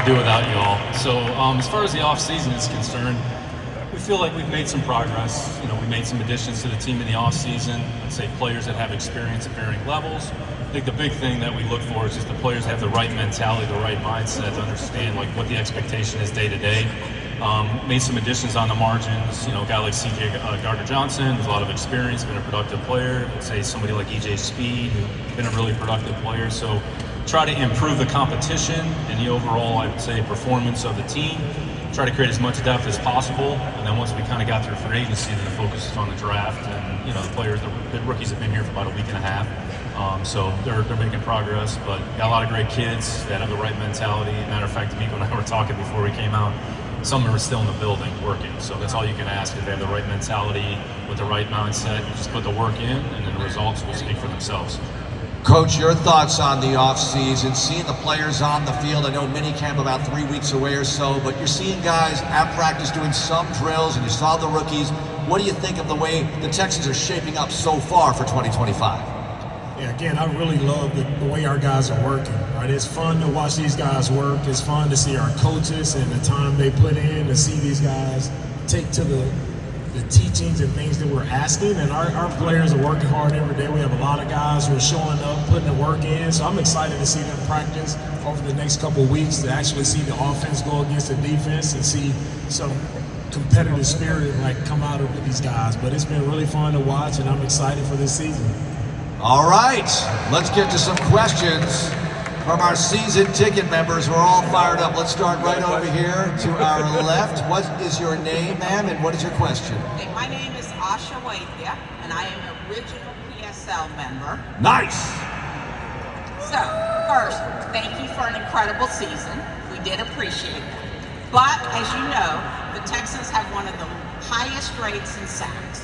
do without you all. So as far as the off-season is concerned, we feel like we've made some progress. You know, we made some additions to the team in the off-season. I'd say players that have experience at varying levels. I think the big thing that we look for is just the players have the right mentality, the right mindset to understand like what the expectation is day to day. Made some additions on the margins. You know, a guy like C.J. Gardner-Johnson has a lot of experience, been a productive player. I'd say somebody like E.J. Speed, who's been a really productive player. So try to improve the competition and the overall, I would say, performance of the team. Try to create as much depth as possible, and then once we kind of got through free agency, then the focus is on the draft. And you know, the players, the rookies have been here for about a week and a half, so they're making progress. But got a lot of great kids that have the right mentality. Matter of fact, D'Amico and I were talking before we came out. Some are still in the building working, so that's all you can ask is they have the right mentality with the right mindset. You just put the work in, and then the results will speak for themselves. Coach, your thoughts on the offseason, seeing the players on the field. I know minicamp about 3 weeks away or so, but you're seeing guys at practice doing some drills, and you saw the rookies. What do you think of the way the Texans are shaping up so far for 2025? Yeah, again, I really love the way our guys are working. Right, it's fun to watch these guys work. It's fun to see our coaches and the time they put in to see these guys take to the teachings and things that we're asking, and our players are working hard every day. We have a lot of guys who are showing up, putting the work in, so I'm excited to see them practice over the next couple of weeks, to actually see the offense go against the defense and see some competitive spirit like come out of these guys. But it's been really fun to watch, and I'm excited for this season. All right, let's get to some questions from our season ticket members. We're all fired up. Let's start right over here to our left. What is your name, ma'am, and what is your question? Okay, my name is Asha Waithya, and I am an original PSL member. Nice. So, first, thank you for an incredible season. We did appreciate that. But, as you know, the Texans have one of the highest rates in sacks.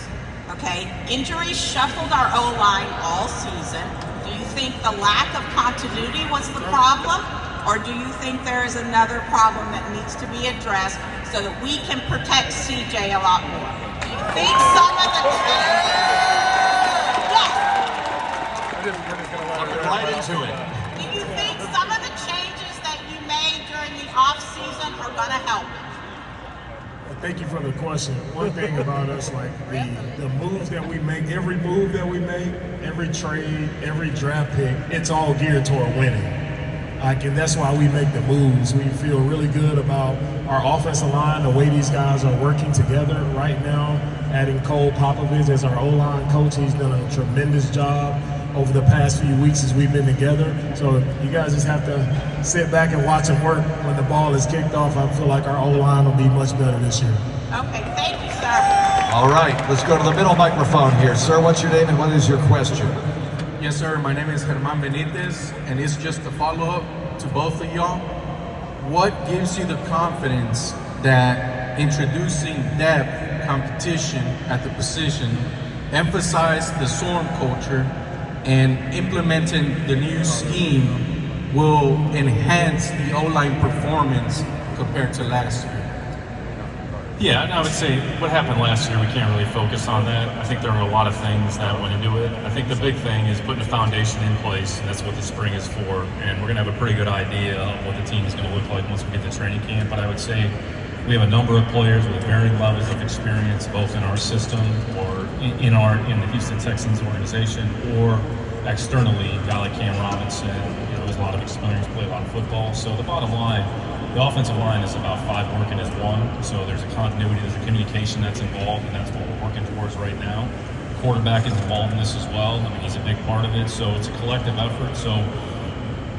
Okay, injuries shuffled our O-line all season. Do you think the lack of continuity was the problem, or do you think there is another problem that needs to be addressed so that we can protect CJ a lot more? Do you think some of the Right into it. Do you think some of the changes that you made during the off-season are going to help? Thank you for the question. One thing about us, like the moves that we make, every move that we make, every trade, every draft pick, it's all geared toward winning. And that's why we make the moves. We feel really good about our offensive line, the way these guys are working together right now. Adding Cole Popovich as our O-line coach, he's done a tremendous job over the past few weeks as we've been together. So you guys just have to sit back and watch him work. When the ball is kicked off, I feel like our O-line will be much better this year. Okay, thank you, sir. All right, let's go to the middle microphone here. Sir, what's your name and what is your question? Yes, sir. My name is Germán Benitez, and it's just a follow-up to both of y'all. What gives you the confidence that introducing depth, competition at the position, emphasize the SORM culture, and implementing the new scheme will enhance the O-line performance compared to last year? Yeah, and I would say what happened last year, we can't really focus on that. I think there are a lot of things that went into it. I think the big thing is putting a foundation in place, and that's what the spring is for. And we're going to have a pretty good idea of what the team is going to look like once we get to training camp. But I would say we have a number of players with varying levels of experience, both in our system or in the Houston Texans organization, or externally. A guy like Cam Robinson, you know, has a lot of experience, played a lot of football. So the bottom line, the offensive line is about 5 working as one. So there's a continuity, there's a communication that's involved, and that's what we're working towards right now. Quarterback is involved in this as well. I mean, he's a big part of it. So it's a collective effort. So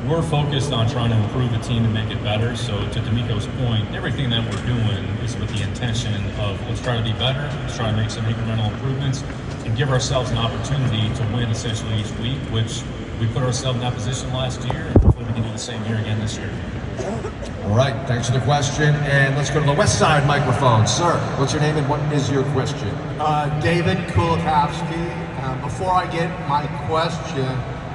we're focused on trying to improve the team and make it better. So to D'Amico's point, everything that we're doing is with the intention of let's try to be better, let's try to make some incremental improvements, and give ourselves an opportunity to win essentially each week, which we put ourselves in that position last year, and hopefully we can do the same here again this year. All right, thanks for the question. And let's go to the west side microphone. Sir, what's your name and what is your question? David Kulikowski. Before I get my question,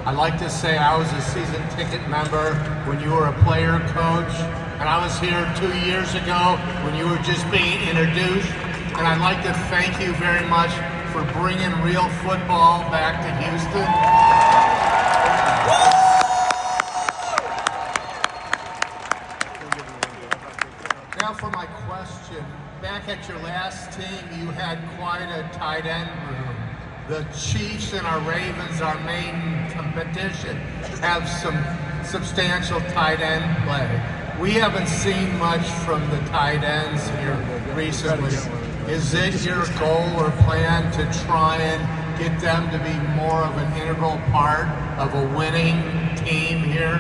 I'd like to say I was a season ticket member when you were a player coach, and I was here 2 years ago when you were just being introduced. And I'd like to thank you very much for bringing real football back to Houston. Now for my question, back at your last team, you had quite a tight end room. The Chiefs and our Ravens, our main competition, have some substantial tight end play. We haven't seen much from the tight ends here recently. Is it your goal or plan to try and get them to be more of an integral part of a winning team here?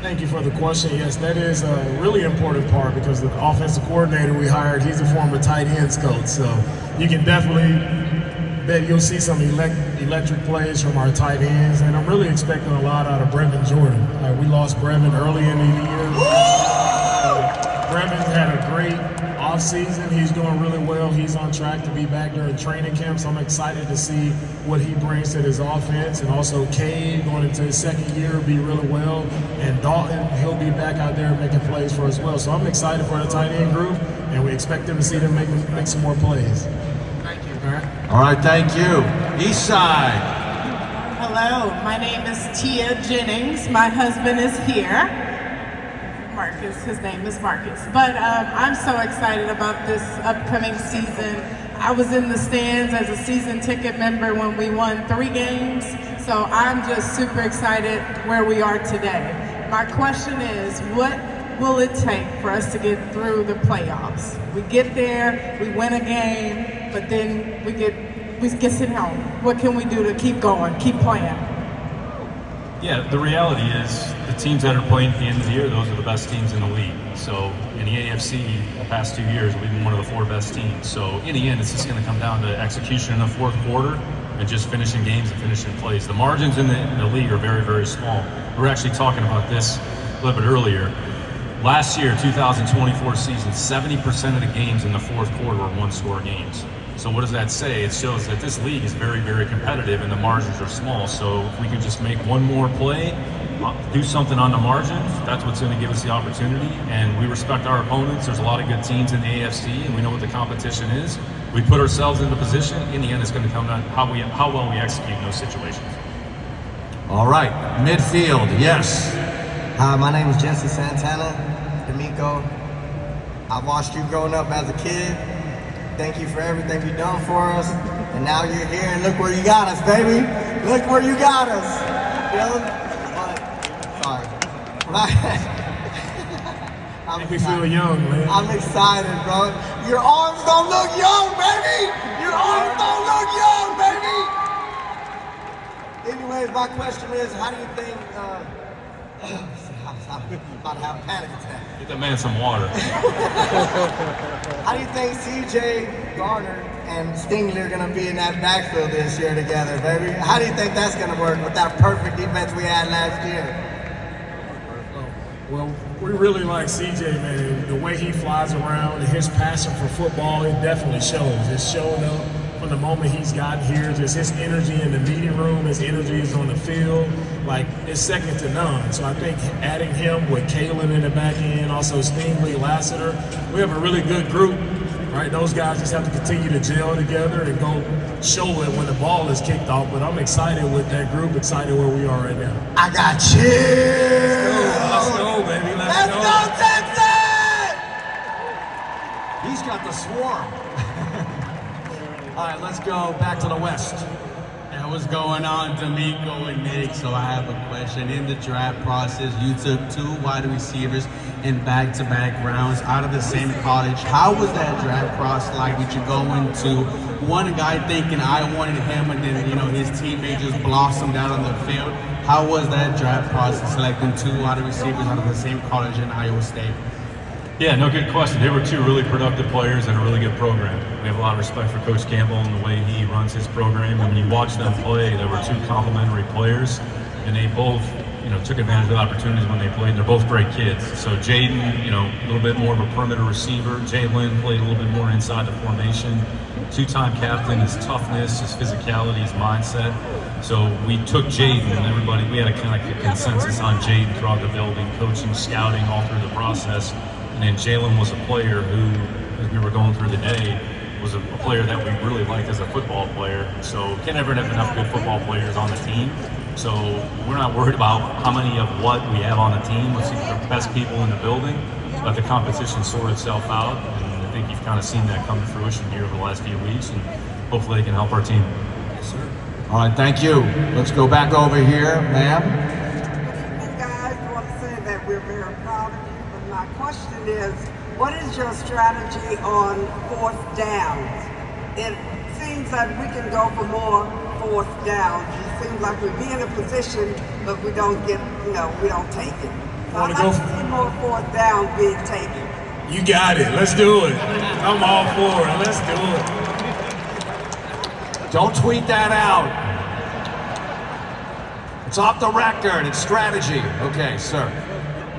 Thank you for the question. Yes, that is a really important part because the offensive coordinator we hired, he's a former tight ends coach. So you can definitely bet you'll see some electric plays from our tight ends. And I'm really expecting a lot out of Brevin Jordan. We lost Brevin early in the year. Brevin had a great offseason. He's doing really well. He's on track to be back during training camp. So I'm excited to see what he brings to his offense. And also Cade going into his second year will be really well. And Dalton, he'll be back out there making plays for us well. So I'm excited for the tight end group, and we expect them to see them make some more plays. Thank you. All right, thank you. East side. Hello, my name is Tia Jennings. My husband is here. Marcus, his name is Marcus. But I'm so excited about this upcoming season. I was in the stands as a season ticket member when we won 3 games. So I'm just super excited where we are today. My question is, what will it take for us to get through the playoffs? We get there, we win a game, but then we get sent home. What can we do to keep going, keep playing? Yeah, the reality is the teams that are playing at the end of the year, those are the best teams in the league. So in the AFC, the past 2 years, we've been one of the 4 best teams. So in the end, it's just going to come down to execution in the fourth quarter and just finishing games and finishing plays. The margins in the league are very, very small. We were actually talking about this a little bit earlier. Last year, 2024 season, 70% of the games in the fourth quarter were one-score games. So what does that say? It shows that this league is very, very competitive and the margins are small. So if we can just make one more play, do something on the margins, that's what's going to give us the opportunity. And we respect our opponents. There's a lot of good teams in the AFC, and we know what the competition is. We put ourselves in the position. In the end, it's going to come down to how well we execute in those situations. All right, midfield, yes. Hi, my name is Jesse Santana, D'Amico. I watched you growing up as a kid. Thank you for everything you've done for us. And now you're here, and look where you got us, baby. Look where you got us. You know? Sorry. Make me feel young, man. I'm excited, bro. Your arms don't look young, baby. Your arms don't look young, baby. Anyways, my question is, how do you think, I'm about to have a panic attack. Get that man some water. How do you think CJ Garner and Stingley are going to be in that backfield this year together, baby? How do you think that's going to work with that perfect defense we had last year? Well, we really like CJ, man. The way he flies around and his passion for football, it definitely shows. It's showing up from the moment he's gotten here. Just his energy in the meeting room, his energy is on the field. Like, it's second to none. So I think adding him with Kalen in the back end, also Stingley, Lassiter, we have a really good group, right? Those guys just have to continue to gel together and go show it when the ball is kicked off. But I'm excited with that group, excited where we are right now. I got chill. Let's go, baby. Let's go, Texas! He's got the swarm. All right, let's go back to the west. Hey, what's going on, D'Amico and Nick? So I have a question. In the draft process, you took 2 wide receivers in back-to-back rounds out of the same college. How was that draft process like? Did you go into one guy thinking I wanted him, and then his teammate just blossomed out on the field? How was that draft process selecting 2 wide receivers out of the same college in Iowa State? Yeah, no, good question. They were 2 really productive players and a really good program. We have a lot of respect for Coach Campbell and the way he runs his program. And when you watch them play, there were 2 complementary players, and they both, took advantage of the opportunities when they played. They're both great kids. So Jaden, a little bit more of a perimeter receiver. Jalen played a little bit more inside the formation. 2-time captain, his toughness, his physicality, his mindset. So we took Jaden, and we had a kind of consensus on Jaden throughout the building, coaching, scouting, all through the process. And then Jalen was a player who, as we were going through the day, was a player that we really liked as a football player. So can't ever have enough good football players on the team. So we're not worried about how many of what we have on the team. Let's see the best people in the building. let the competition sort itself out. And I think you've kind of seen that come to fruition here over the last few weeks, and hopefully it can help our team. Yes, sir. All right, thank you. Let's go back over here, ma'am. Good evening, guys. I want to say that we're very proud of you, but my question is, what is your strategy on fourth downs? It seems that we can go for more fourth downs. It seems like we be in a position, but we don't get, we don't take it. So I'd like to see more fourth downs being taken. You got it. Let's do it. I'm all for it. Let's do it. Don't tweet that out. It's off the record. It's strategy. Okay, sir.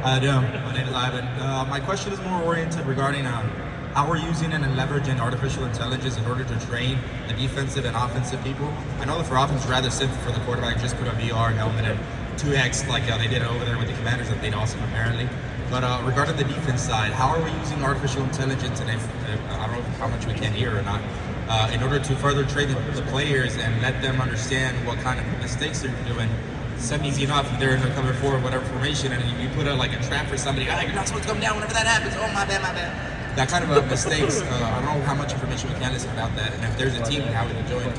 My name is Ivan. My question is more oriented regarding how we're using and leveraging artificial intelligence in order to train the defensive and offensive people. I know that for offense, it's rather simple for the quarterback, just put a VR helmet and 2X like they did over there with the Commanders that played awesome apparently. But regarding the defense side, how are we using artificial intelligence, and if I don't know how much we can hear or not, in order to further train the players and let them understand what kind of mistakes they're doing? Semi-easy enough if they're in the cover four or whatever formation, and you put like a trap for somebody, you're not supposed to come down whenever that happens. Oh, my bad. That kind of mistakes. I don't know how much information we can listen about that, and if there's a team, how we can join.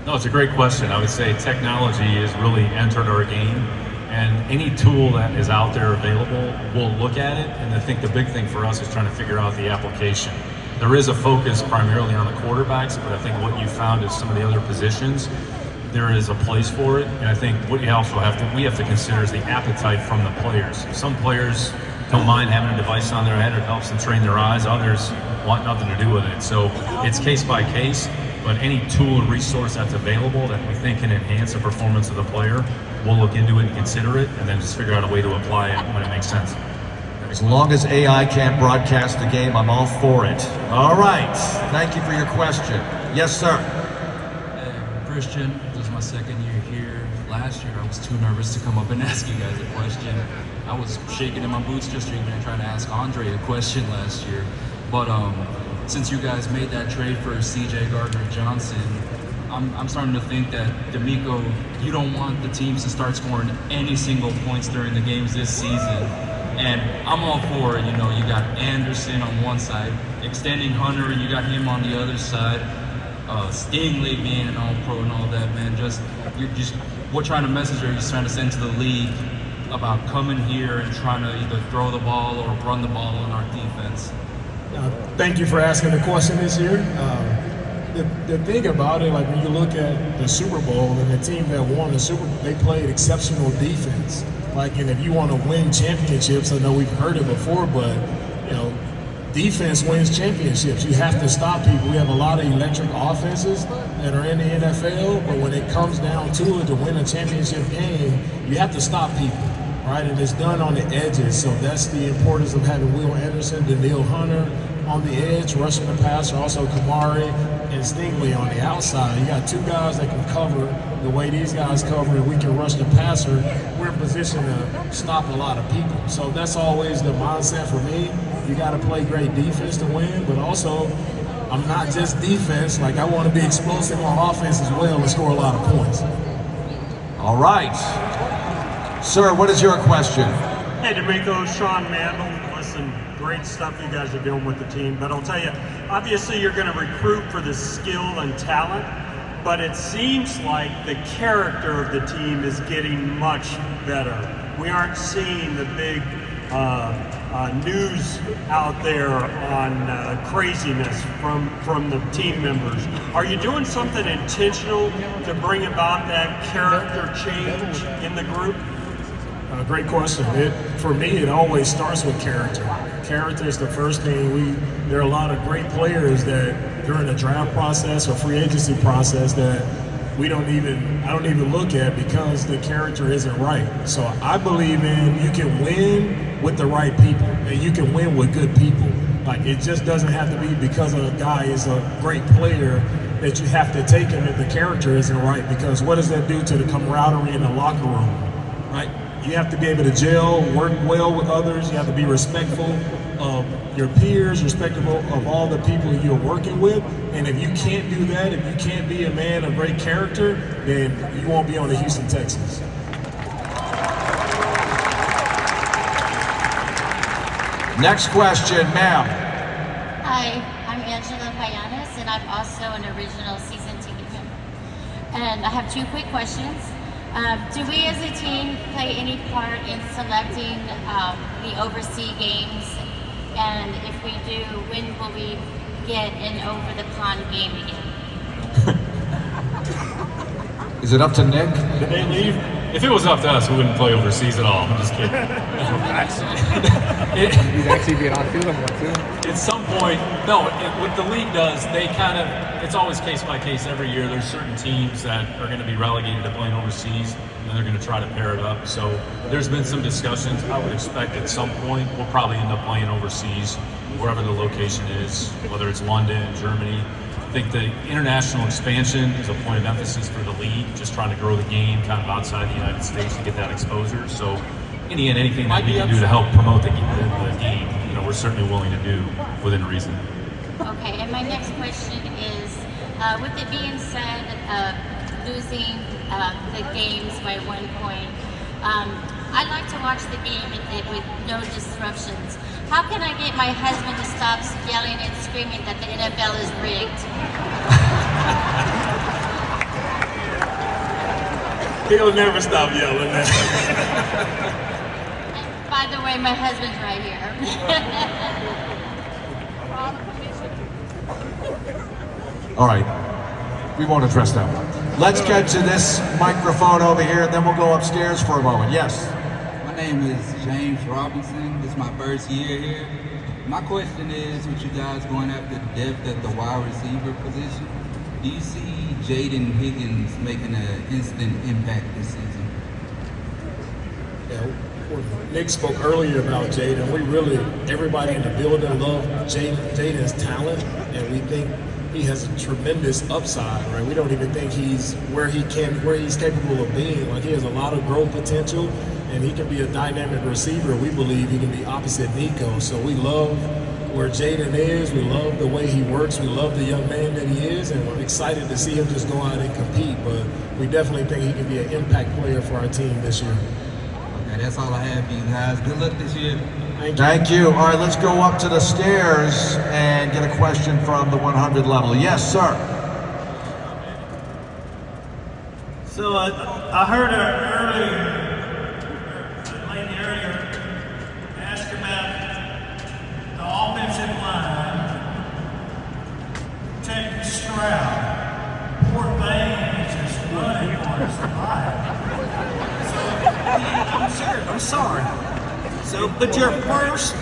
No, it's a great question. I would say technology has really entered our game, and any tool that is out there available, we'll look at it. And I think the big thing for us is trying to figure out the application. There is a focus primarily on the quarterbacks, but I think what you found is some of the other positions, there is a place for it. And I think what you also we have to consider is the appetite from the players. Some players don't mind having a device on their head, it helps them train their eyes. Others want nothing to do with it. So it's case by case, but any tool or resource that's available that we think can enhance the performance of the player, we'll look into it and consider it, and then just figure out a way to apply it when it makes sense. As long as AI can't broadcast the game, I'm all for it. All right. Thank you for your question. Yes, sir. Christian, this is my second year here. Last year, I was too nervous to come up and ask you guys a question. I was shaking in my boots just even trying to ask Andre a question last year. But since you guys made that trade for C.J. Gardner-Johnson, I'm starting to think that, D'Amico, you don't want the teams to start scoring any single points during the games this season. And I'm all for it. You got Anderson on one side, extending Hunter, and you got him on the other side. Stingley being an all-pro and all that, man. What kind of message are you trying to send to the league about coming here and trying to either throw the ball or run the ball on our defense? Thank you for asking the question this year. The thing about it, like when you look at the Super Bowl and the team that won the Super Bowl, they played exceptional defense. And if you want to win championships, I know we've heard it before, but defense wins championships. You have to stop people. We have a lot of electric offenses that are in the NFL, but when it comes down to it, to win a championship game, you have to stop people, right? And it's done on the edges. So that's the importance of having Will Anderson, Danielle Hunter on the edge, rushing the passer, also Kamari and Stingley on the outside. You got two guys that can cover the way these guys cover, and we can rush the passer. We're in position to stop a lot of people. So that's always the mindset for me. You got to play great defense to win, but also I'm not just defense. I want to be explosive on offense as well and score a lot of points. All right. Sir, what is your question? Hey, D'Amico, Sean Mandel. Listen, great stuff you guys are doing with the team, but I'll tell you, obviously you're going to recruit for the skill and talent, but it seems like the character of the team is getting much better. We aren't seeing the big news out there on craziness from the team members. Are you doing something intentional to bring about that character change in the group? Great question. For me, it always starts with character. Character is the first thing. There are a lot of great players that during the draft process or free agency process that I don't even look at because the character isn't right. So I believe you can win with the right people, and you can win with good people. It just doesn't have to be because a guy is a great player that you have to take him if the character isn't right, because what does that do to the camaraderie in the locker room, right? You have to be able to gel, work well with others. You have to be respectful of your peers, respectful of all the people you're working with. And if you can't do that, if you can't be a man of great character, then you won't be on the Houston Texans. Next question, ma'am. Hi, I'm Angela Payanis, and I'm also an original season ticket member. And I have two quick questions. Do we as a team play any part in selecting the overseas games? And if we do, when will we get an over-the-pond game again? Is it up to Nick? Did they leave? If it was up to us, we wouldn't play overseas at all. I'm just kidding. He's actually being on field one too. At some point, no, what the league does, they kind of, it's always case by case every year. There's certain teams that are going to be relegated to playing overseas, and they're going to try to pair it up. So there's been some discussions. I would expect at some point we'll probably end up playing overseas, wherever the location is, whether it's London, Germany. I think the international expansion is a point of emphasis for the league, just trying to grow the game kind of outside the United States to get that exposure. So in the end, anything that we can do to help promote the game, you know, we're certainly willing to do within reason. Okay, and my next question is, with it being said, losing the games by 1 point, I like to watch the game with no disruptions. How can I get my husband to stop yelling and screaming that the NFL is rigged? He'll never stop yelling that. By the way, my husband's right here. All right, we won't address that one. Let's get to this microphone over here, and then we'll go upstairs for a moment. Yes? My name is James Robinson. This is my first year here. My question is, with you guys going after depth at the wide receiver position, do you see Jaden Higgins making an instant impact this season? Yeah, Nick spoke earlier about Jaden. We really, everybody in the building love Jaden's talent, and we think he has a tremendous upside, right? We don't even think he's where he's capable of being. Like, he has a lot of growth potential, and he can be a dynamic receiver. We believe he can be opposite Nico. So we love where Jaden is. We love the way he works. We love the young man that he is, and we're excited to see him just go out and compete. But we definitely think he can be an impact player for our team this year. Okay, that's all I have for you guys. Good luck this year. Thank you. All right, let's go up to the stairs and get a question from the 100 level. Yes, sir. So I heard earlier ask about the offensive line. Texas Stroud, poor thing, is just running for his life. So I'm sorry. So, but your first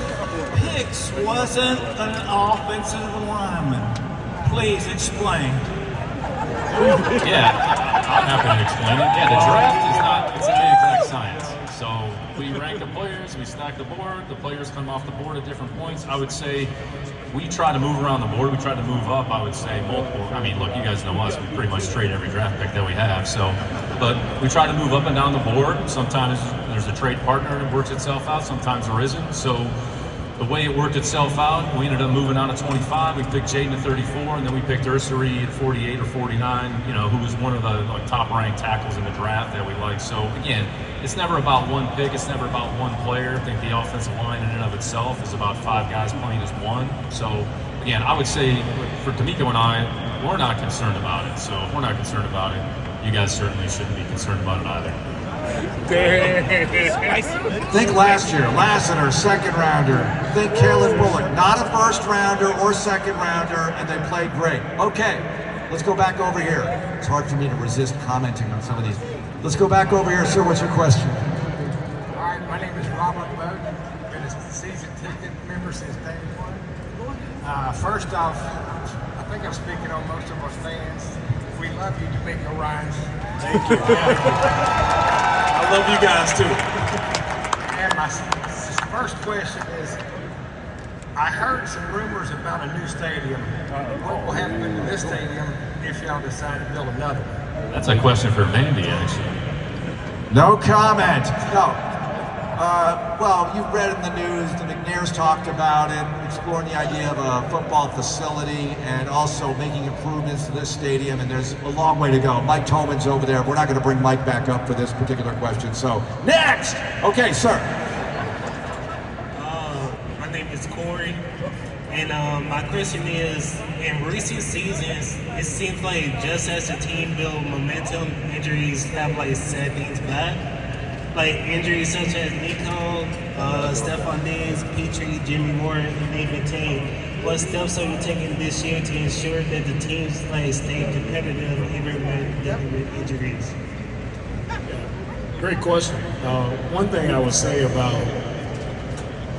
picks wasn't an offensive lineman. Please explain. Yeah, I'm happy to explain it. Yeah, the draft is not, it's an inexact science. So we rank the players, we stack the board, the players come off the board at different points. I would say we try to move around the board, we try to move up, I would say multiple. I mean, look, you guys know us, we pretty much trade every draft pick that we have. So, but we try to move up and down the board. Sometimes there's a trade partner that works itself out, sometimes there isn't. So the way it worked itself out, we ended up moving on to 25. We picked Jaden at 34, and then we picked Ursary at 48 or 49, you know, who was one of the top-ranked tackles in the draft that we liked. So, again, it's never about one pick. It's never about one player. I think the offensive line in and of itself is about 5 guys playing as one. So, again, I would say for D'Amico and I, we're not concerned about it. So if we're not concerned about it, you guys certainly shouldn't be concerned about it either. Think last year, Lassiter, second rounder. Think Caleb Bullock, not a first rounder or second rounder, and they played great. Okay, let's go back over here. It's hard for me to resist commenting on some of these. Let's go back over here. Sir, what's your question? All right, my name is Robert Bowden. Been a season ticket member since day one. First off, I think I'm speaking on most of our fans. We love you, D'Amico Ryans. Thank you. I love you guys too. And my first question is, I heard some rumors about a new stadium. What will happen to this stadium if y'all decide to build another one? That's a question for Mandy, actually. No comment. No. Well, you've read in the news, the McNairs talked about it, exploring the idea of a football facility and also making improvements to this stadium, and there's a long way to go. Mike Tolman's over there. We're not going to bring Mike back up for this particular question, so next! Okay, sir. My name Corey. And my question is, in recent seasons, it seems like just as the team build momentum, injuries have like set things back. Like injuries such as Nico, Stephon Diggs, Petrie, Jimmy Moore, and even Tate. What steps are you taking this year to ensure that the teams like stay competitive even with dealing with injuries? Great question. One thing I would say about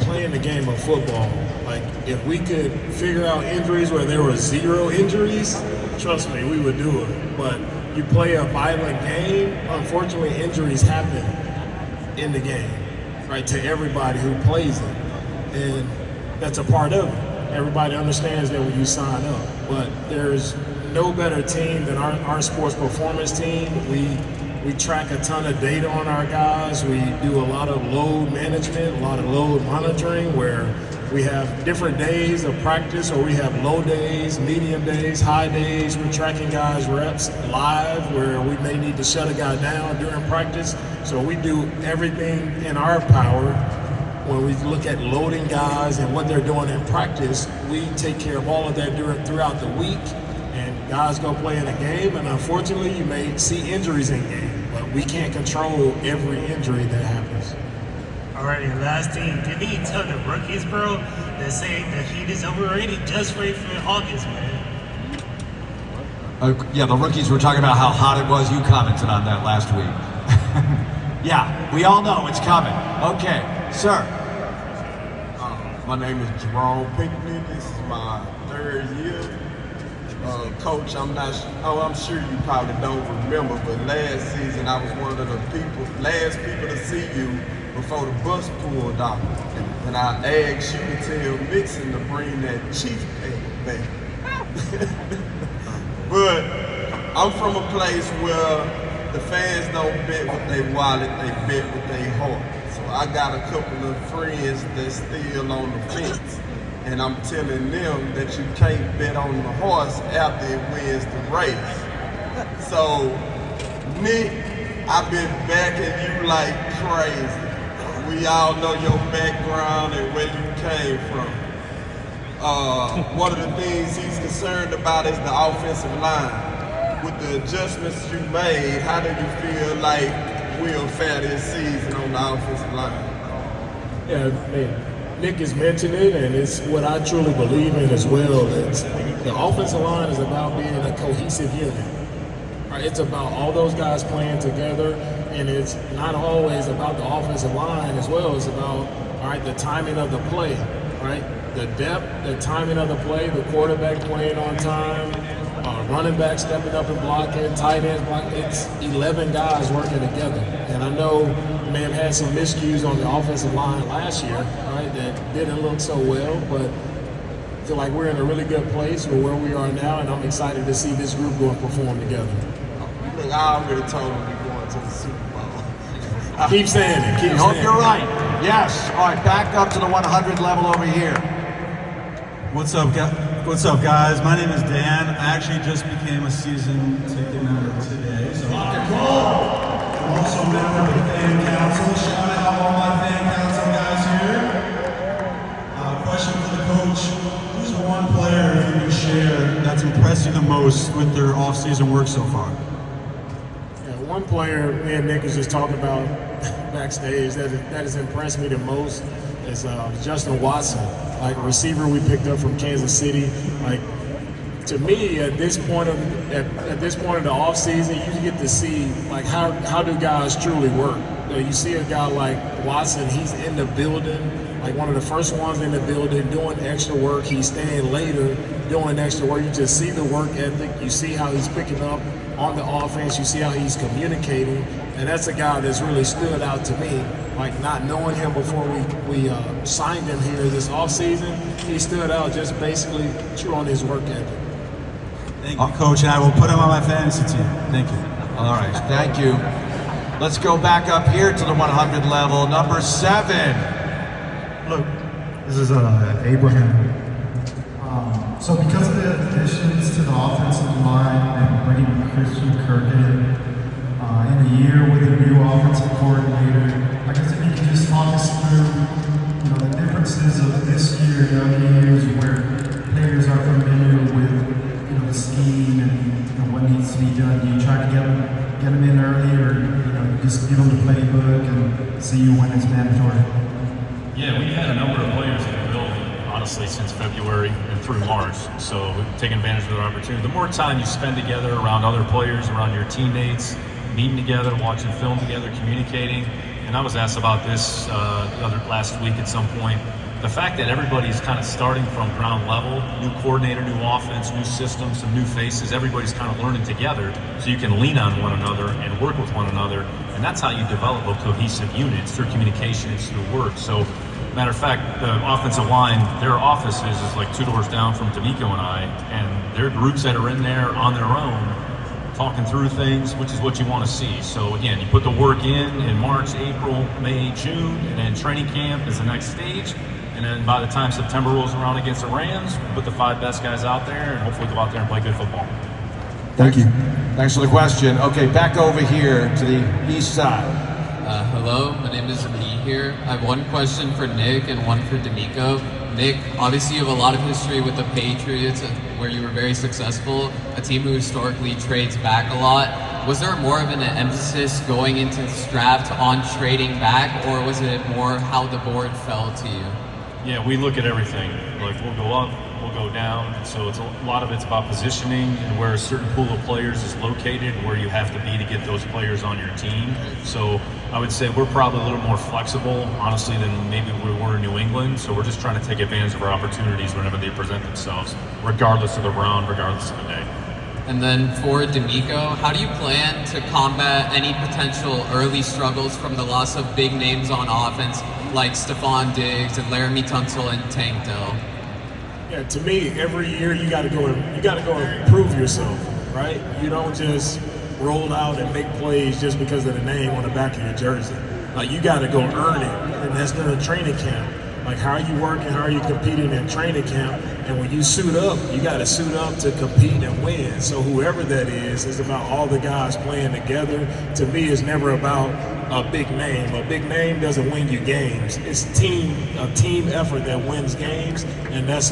playing the game of football, like if we could figure out injuries where there were 0 injuries, trust me, we would do it. But you play a violent game, unfortunately injuries happen in the game, right, to everybody who plays it. And that's a part of it. Everybody understands that when you sign up. But there's no better team than our sports performance team. We track a ton of data on our guys. We do a lot of load management, a lot of load monitoring, where we have different days of practice, or we have low days, medium days, high days. We're tracking guys' reps live, where we may need to shut a guy down during practice. So we do everything in our power. When we look at loading guys and what they're doing in practice, we take care of all of that throughout the week. And guys go play in a game, and unfortunately, you may see injuries in game, but we can't control every injury that happens. All right, and last thing, did he tell the rookies, bro, that say the heat is overrated? Just wait for August, man. Yeah, the rookies were talking about how hot it was. You commented on that last week. Yeah, we all know it's coming. Okay, sir. My name is Jerome Pinckney. This is my 3rd year. Coach, I'm sure you probably don't remember, but last season I was one of the last people to see you before the bus pulled out. And I asked you to tell Mixon to bring that Chief back. But I'm from a place where the fans don't bet with their wallet, they bet with their heart. So I got a couple of friends that's still on the fence. And I'm telling them that you can't bet on the horse after it wins the race. So, Nick, I've been backing you like crazy. We all know your background and where you came from. One of the things he's concerned about is the offensive line. With the adjustments you made, how do you feel like we'll fare this season on the offensive line? Yeah, man. Nick has mentioned it, and it's what I truly believe in as well. The offensive line is about being a cohesive unit. Right? It's about all those guys playing together, and it's not always about the offensive line as well. It's about, all right, the timing of the play, right? The depth, the timing of the play, the quarterback playing on time, running back stepping up and blocking, tight ends blocking. It's 11 guys working together. And I know we may have had some miscues on the offensive line last year, right, that didn't look so well, but I feel like we're in a really good place with where we are now, and I'm excited to see this group go and perform together. Look, I already told him we're going to the Super Bowl. Keep saying it. I hope you're right. Yes. All right, back up to the 100 level over here. What's up, guys? My name is Dan. I actually just became a season ticket member today. So I'm also a member of the fan council. Shout out all my fan council guys here. Question for the coach. Who's one player, if you can share, that's impressed you the most with their off-season work so far? Yeah, one player me and Nick was just talking about backstage that has impressed me the most is Justin Watson, like a receiver we picked up from Kansas City. Like, to me, at this point of the off season, you get to see like how do guys truly work. You see a guy like Watson, he's in the building, like one of the first ones in the building, doing extra work. He's staying later, doing extra work. You just see the work ethic. You see how he's picking up on the offense. You see how he's communicating, and that's a guy that's really stood out to me. Like, not knowing him before we signed him here this offseason, he stood out just basically true on his work ethic. Thank you, Coach, and I will put him on my fantasy team. Thank you. All right, thank you. Let's go back up here to the 100 level, number 7. Look, this is Abraham. So because of the additions to the offensive line and bringing Christian Kirk in a year with a new offensive coordinator, I guess if you can just talk us through, the differences of this year year and other years where players are familiar with, the scheme and what needs to be done? Do you try to get them in early, or just give them the playbook and see you when it's mandatory? Yeah, we've had a number of players in the building, honestly, since February and through March. So we've taken advantage of the opportunity. The more time you spend together around other players, around your teammates, meeting together, watching film together, communicating. And I was asked about this last week at some point. The fact that everybody's kind of starting from ground level, new coordinator, new offense, new system, some new faces, everybody's kind of learning together so you can lean on one another and work with one another. And that's how you develop a cohesive unit. It's through communication, it's through work. So, matter of fact, the offensive line, their offices is like 2 doors down from D'Amico and I, and there are groups that are in there on their own, talking through things, which is what you want to see. So again, you put the work in March, April, May, June, and then training camp is the next stage. And then by the time September rolls around against the Rams, we put the 5 best guys out there and hopefully go out there and play good football. Thank you. Thanks for the question. Okay, back over here to the east side. Hello, my name is Lee here. I have one question for Nick and one for D'Amico. Nick, obviously you have a lot of history with the Patriots where you were very successful, a team who historically trades back a lot. Was there more of an emphasis going into this draft on trading back, or was it more how the board fell to you? Yeah, we look at everything. Like, we'll go up, we'll go down. So it's a lot of it's about positioning and where a certain pool of players is located, where you have to be to get those players on your team. So I would say we're probably a little more flexible, honestly, than maybe we were in New England. So we're just trying to take advantage of our opportunities whenever they present themselves, regardless of the round, regardless of the day. And then for D'Amico, how do you plan to combat any potential early struggles from the loss of big names on offense like Stephon Diggs and Laramie Tunsil and Tank Dell? Yeah, to me, every year you got to go and prove yourself, right? You don't just roll out and make plays just because of the name on the back of your jersey. Like, you got to go earn it, and that's during training camp. Like, how are you working? How are you competing in training camp? And when you suit up, you got to suit up to compete and win. So whoever that is about all the guys playing together. To me, it's never about a big name. A big name doesn't win you games. It's a team effort that wins games, and that's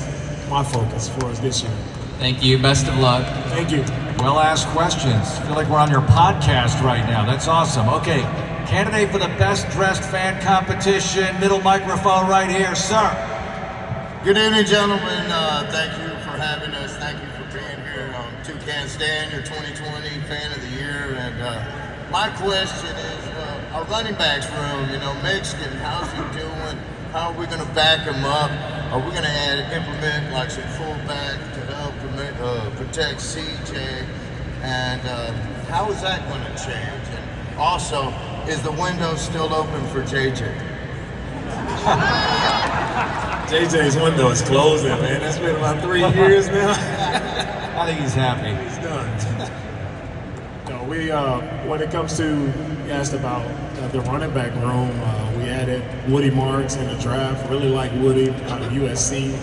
my focus for us this year. Thank you. Best of luck. Thank you. Well asked questions. I feel like we're on your podcast right now. That's awesome. Okay, candidate for the best dressed fan competition, middle microphone right here, sir. Good evening, gentlemen. Thank you for having us. Thank you for being here. Toucan Stan, your 2020 Fan of the Year. And my question is, our running backs room, Mexican, how's he doing? How are we going to back him up? Are we going to implement like some fullback to help protect CJ? And how is that going to change? And also, is the window still open for JJ? JJ's window is closing, man. That's been about 3 years now. I think he's happy. He's done. No, we when it comes to, you asked about the running back room, we added Woody Marks in the draft. Really like Woody out of USC.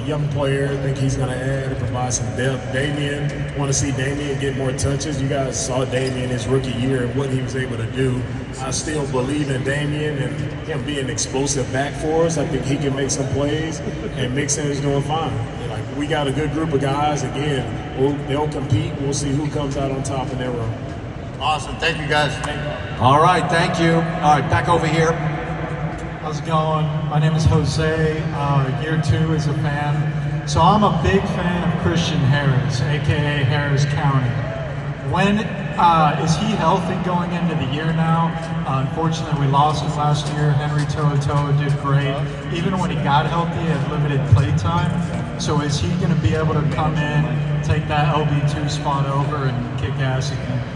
Young player, I think he's going to add and provide some depth. Damian, want to see Damian get more touches. You guys saw Damian his rookie year and what he was able to do. I still believe in Damian and him being an explosive back for us. I think he can make some plays, and Mixon is doing fine. Like, we got a good group of guys. Again, they'll compete. We'll see who comes out on top in their room. Awesome. Thank you, guys. All right, thank you. All right, back over here. How's it going? My name is Jose, year 2 as a fan. So I'm a big fan of Christian Harris, AKA Harris County. When is he healthy going into the year now? Unfortunately, we lost him last year. Henry To'oTo'o did great. Even when he got healthy, he had limited play time. So is he going to be able to come in, take that LB2 spot over and kick ass again?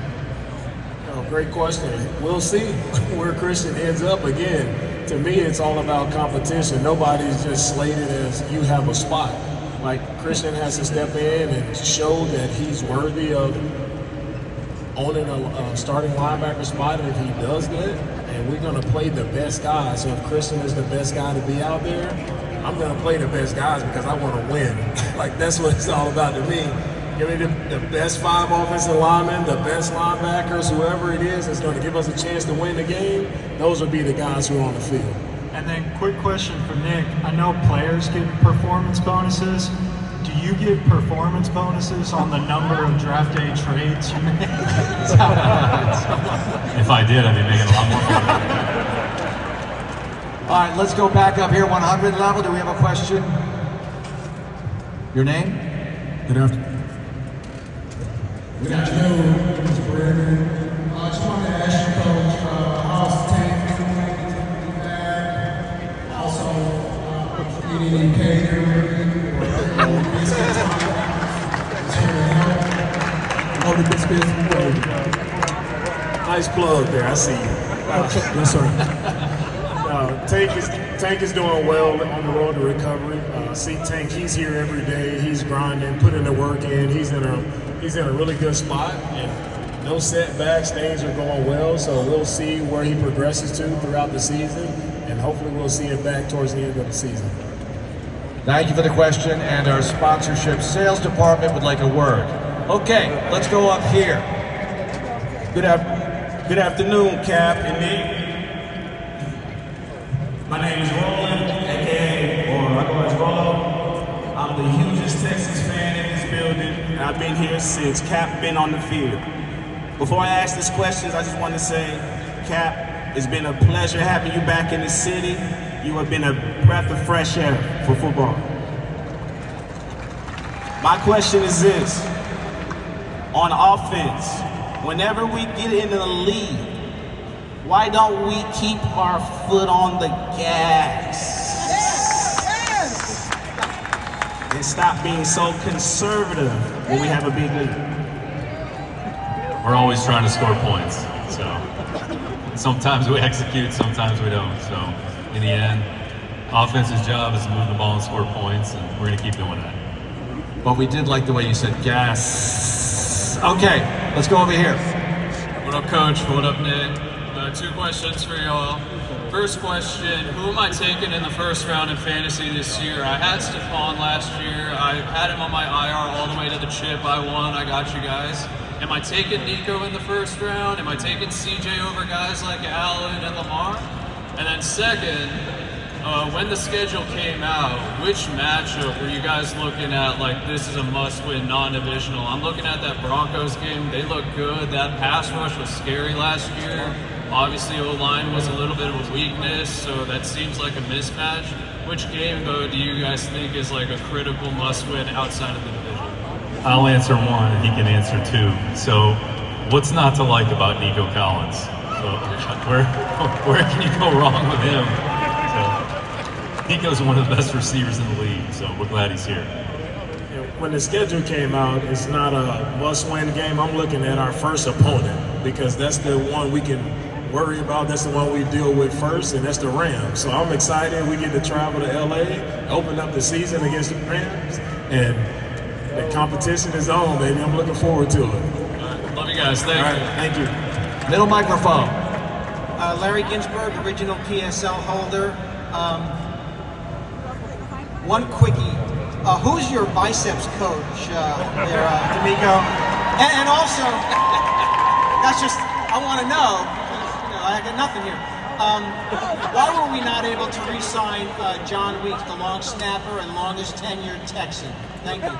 Great question. We'll see where Christian ends up again. To me, it's all about competition. Nobody's just slated as you have a spot. Like, Christian has to step in and show that he's worthy of owning a starting linebacker spot. And if he does that, and we're going to play the best guys. So if Christian is the best guy to be out there, I'm going to play the best guys because I want to win. Like, that's what it's all about to me. Give me the best 5 offensive linemen, the best linebackers, whoever it is that's going to give us a chance to win the game. Those will be the guys who are on the field. And then quick question for Nick. I know players get performance bonuses. Do you get performance bonuses on the number of draft day trades you make? If I did, I'd be making a lot more money. All right, let's go back up here, 100 level. Do we have a question? Your name? Good afternoon. Good afternoon, Mr. Brandon. I just wanted to ask you, Coach, how's the tank doing? Also, any catering or business the biscuits. Nice plug there. I see you. Yes, sir. Tank is doing well on the road to recovery. See Tank, he's here every day. He's grinding, putting the work in. He's in a really good spot, and no setbacks. Things are going well, so we'll see where he progresses to throughout the season, and hopefully we'll see him back towards the end of the season. Thank you for the question, and our sponsorship sales department would like a word. Okay, let's go up here. Good afternoon, Cap and Nick. My name is Roland, aka, or I go as Rolo. I'm the hugest Texans fan in this building, and I've been here since Cap been on the field. Before I ask these questions, I just want to say, Cap, it's been a pleasure having you back in the city. You have been a breath of fresh air for football. My question is this. On offense, whenever we get into the lead, why don't we keep our foot on the gas? And stop being so conservative when we have a big lead? We're always trying to score points. So sometimes we execute, sometimes we don't. So in the end, offense's job is to move the ball and score points, and we're going to keep doing that. But we did like the way you said gas. Okay, let's go over here. What up, Coach? What up, Nick? Two questions for y'all. First question, who am I taking in the first round in fantasy this year? I had Stephon last year. I had him on my IR all the way to the chip. I won. I got you guys. Am I taking Nico in the first round? Am I taking CJ over guys like Allen and Lamar? And then second, when the schedule came out, which matchup were you guys looking at like this is a must-win non-divisional? I'm looking at that Broncos game. They look good. That pass rush was scary last year. Obviously, O-line was a little bit of a weakness, so that seems like a mismatch. Which game, though, do you guys think is like a critical must-win outside of the division? I'll answer one, and he can answer two. So, what's not to like about Nico Collins? So, where can you go wrong with him? So, Nico's one of the best receivers in the league, so we're glad he's here. When the schedule came out, it's not a must-win game. I'm looking at our first opponent because that's the one we can worry about. That's the one we deal with first, and that's the Rams. So I'm excited. We get to travel to LA, open up the season against the Rams, and the competition is on, baby. I'm looking forward to it. Love you guys. Thank you. Thank you. Middle microphone. Larry Ginsburg, original PSL holder. One quickie. Who's your biceps coach there, D'Amico? And also, that's just, I want to know, I got nothing here. Why were we not able to re-sign John Weeks, the long snapper and longest tenured Texan? Thank you.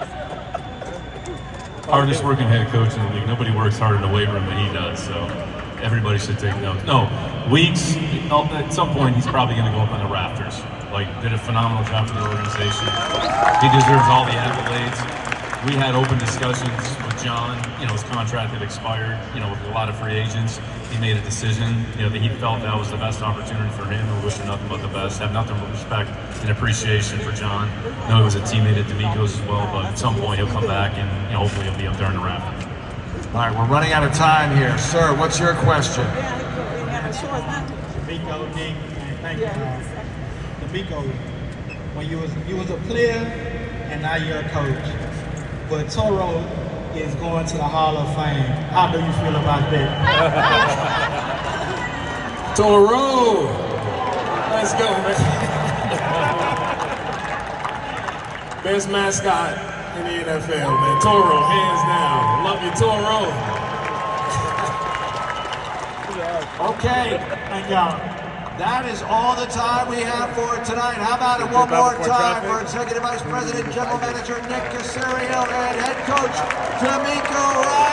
Hardest working head coach in the league. Nobody works harder in the weight room than he does, so everybody should take notes. No, Weeks, at some point, he's probably going to go up on the rafters. Like, did a phenomenal job for the organization. He deserves all the accolades. We had open discussions with John. His contract had expired, with a lot of free agents. He made a decision, that he felt that was the best opportunity for him. We wish him nothing but the best. Have nothing but respect and appreciation for John. I know he was a teammate at D'Amico's as well, but at some point he'll come back and, hopefully he'll be up there in the rafters. All right, we're running out of time here. Sir, what's your question? D'Amico, Nick, thank you. D'Amico, when you was a player and now you're a coach, but Toro is going to the Hall of Fame. How do you feel about that? Toro! Let's go, man. Best mascot in the NFL, man. Toro, hands down. Love you, Toro. Okay. Thank y'all. That is all the time we have for tonight. How about it one more time for Executive Vice President, General Manager Nick Caserio, and Head Coach D'Amico Ryan.